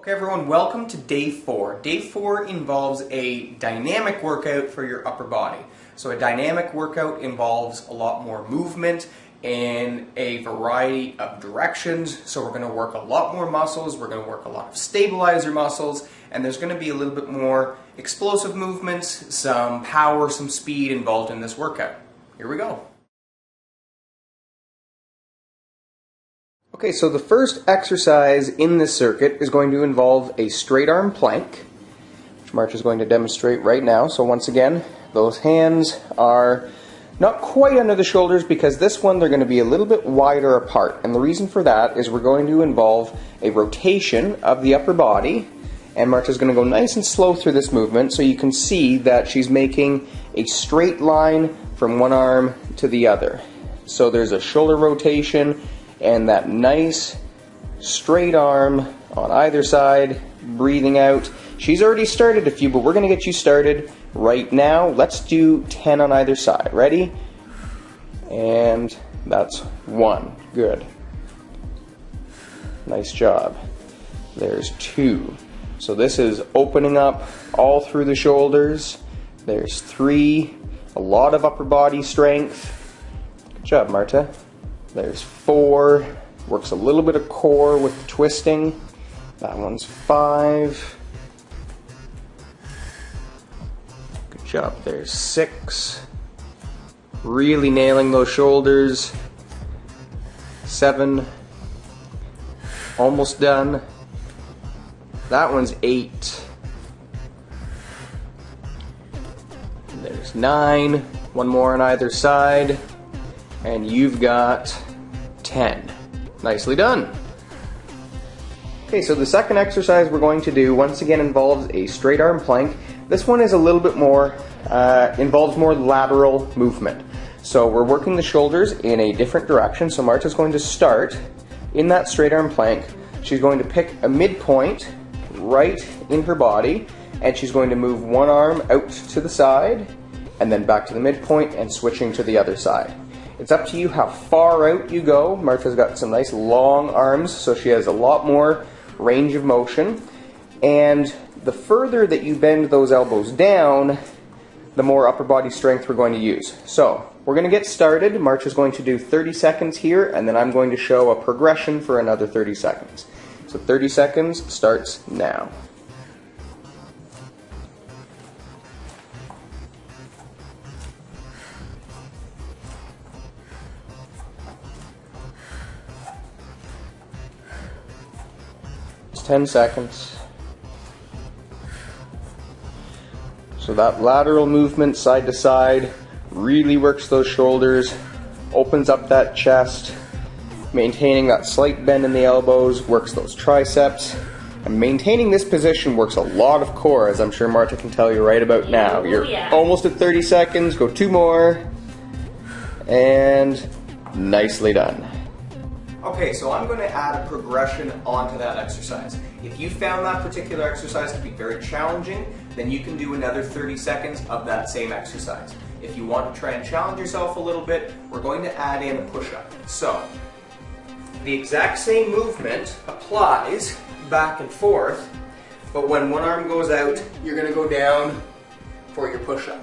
Okay everyone, welcome to day 4. Day 4 involves a dynamic workout for your upper body. So a dynamic workout involves a lot more movement in a variety of directions. So we're going to work a lot more muscles, we're going to work a lot of stabilizer muscles, and there's going to be a little bit more explosive movements, some power, some speed involved in this workout. Here we go. Okay, so the first exercise in this circuit is going to involve a straight arm plank, which March is going to demonstrate right now. So once again, those hands are not quite under the shoulders because this one they're going to be a little bit wider apart. And the reason for that is we're going to involve a rotation of the upper body, and March is going to go nice and slow through this movement so you can see that she's making a straight line from one arm to the other. So there's a shoulder rotation and that nice straight arm on either side, breathing out. She's already started a few, but we're going to get you started right now. Let's do 10 on either side. Ready? And that's 1. Good. Nice job. There's 2. So this is opening up all through the shoulders. There's 3. A lot of upper body strength. Good job, Marta. There's 4, works a little bit of core with the twisting. That one's 5. Good job. There's 6. Really nailing those shoulders. 7. Almost done. That one's 8. There's 9. One more on either side. And you've got 10. Nicely done. Okay, so the second exercise we're going to do once again involves a straight arm plank. This one is a little bit more, involves more lateral movement. So we're working the shoulders in a different direction. So Marta's going to start in that straight arm plank. She's going to pick a midpoint right in her body, and she's going to move one arm out to the side and then back to the midpoint and switching to the other side. It's up to you how far out you go. Marta's got some nice long arms, so she has a lot more range of motion. And the further that you bend those elbows down, the more upper body strength we're going to use. So we're going to get started. March is going to do 30 seconds here, and then I'm going to show a progression for another 30 seconds. So 30 seconds starts now. It's 10 seconds. So that lateral movement side to side really works those shoulders, opens up that chest, maintaining that slight bend in the elbows, works those triceps, and maintaining this position works a lot of core, as I'm sure Marta can tell you right about now. You're almost at 30 seconds, go 2 more, and nicely done. Okay, so I'm going to add a progression onto that exercise. If you found that particular exercise to be very challenging, then you can do another 30 seconds of that same exercise. If you want to try and challenge yourself a little bit, we're going to add in a push-up. So, the exact same movement applies back and forth, but when one arm goes out, you're going to go down for your push-up.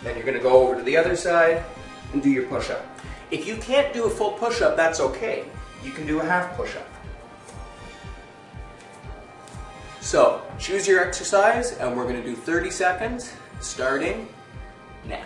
Then you're going to go over to the other side and do your push-up. If you can't do a full push-up, that's okay. You can do a half push-up. So, choose your exercise, and we're going to do 30 seconds, starting now.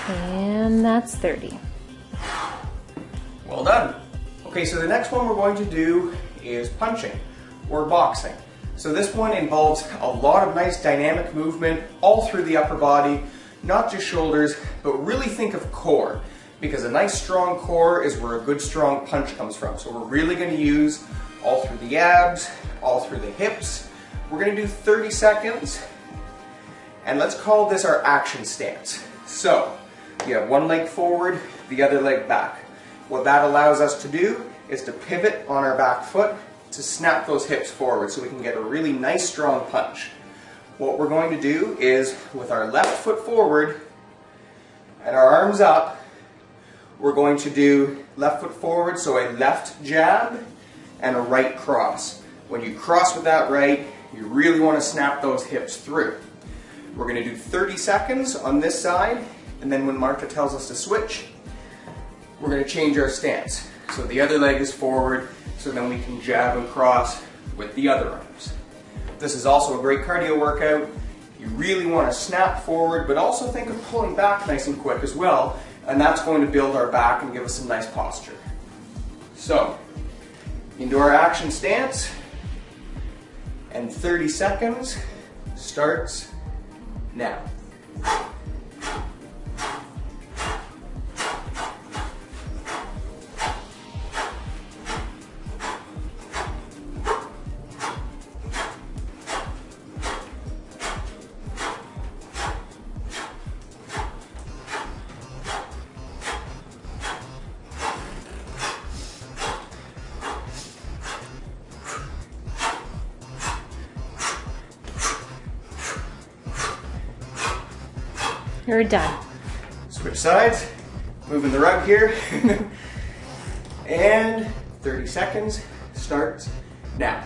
And that's 30. Well done. Okay, so the next one we're going to do is punching or boxing. So this one involves a lot of nice dynamic movement all through the upper body, not just shoulders, but really think of core, because a nice strong core is where a good strong punch comes from. So we're really going to use all through the abs, all through the hips, We're going to do 30 seconds, and let's call this our action stance. So, you have one leg forward, the other leg back. What that allows us to do is to pivot on our back foot to snap those hips forward so we can get a really nice strong punch. What we're going to do is, with our left foot forward and our arms up, we're going to do left foot forward, so a left jab and a right cross. When you cross with that right, you really want to snap those hips through. We're going to do 30 seconds on this side, and then when Marta tells us to switch, we're going to change our stance. So the other leg is forward, so then we can jab and cross with the other arms. This is also a great cardio workout. You really want to snap forward, but also think of pulling back nice and quick as well, and that's going to build our back and give us some nice posture. So, into our action stance, and 30 seconds starts now. You're done. Switch sides, moving the rug here, and 30 seconds starts now.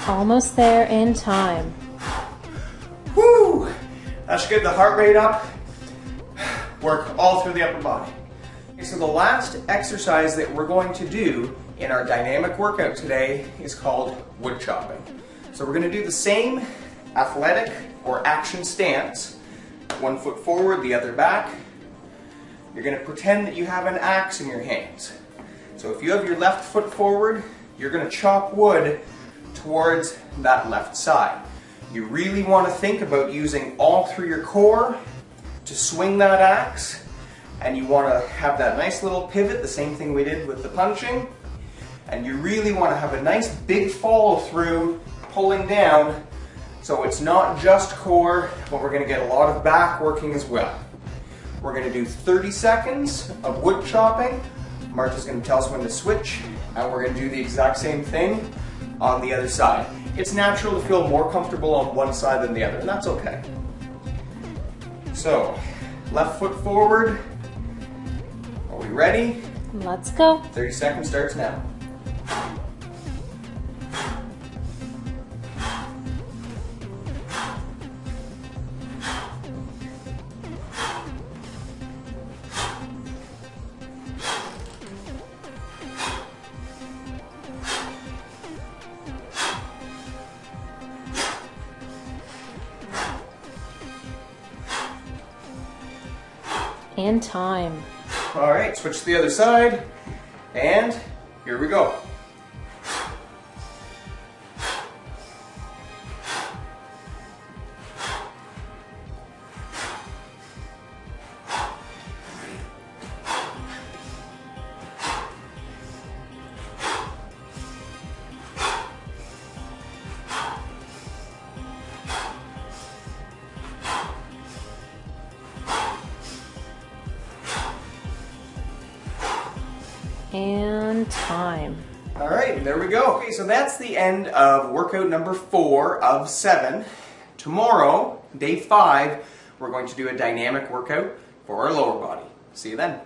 Almost there in time. Woo! That's good. The heart rate up. Work all through the upper body. Okay, so the last exercise that we're going to do in our dynamic workout today is called wood chopping. So we're going to do the same athletic or action stance. One foot forward, the other back. You're going to pretend that you have an axe in your hands. So if you have your left foot forward, you're going to chop wood towards that left side. You really want to think about using all through your core to swing that axe, and you want to have that nice little pivot, the same thing we did with the punching, and you really want to have a nice big follow through pulling down, so it's not just core, but we're going to get a lot of back working as well. We're going to do 30 seconds of wood chopping. Marta's going to tell us when to switch, and we're going to do the exact same thing on the other side. It's natural to feel more comfortable on one side than the other, and that's okay. So, left foot forward. Are we ready? Let's go. 30 seconds starts now. And time. All right, switch to the other side, and here we go. And time. All right, there we go. Okay, so that's the end of workout number 4 of 7. Tomorrow, day 5, we're going to do a dynamic workout for our lower body. See you then.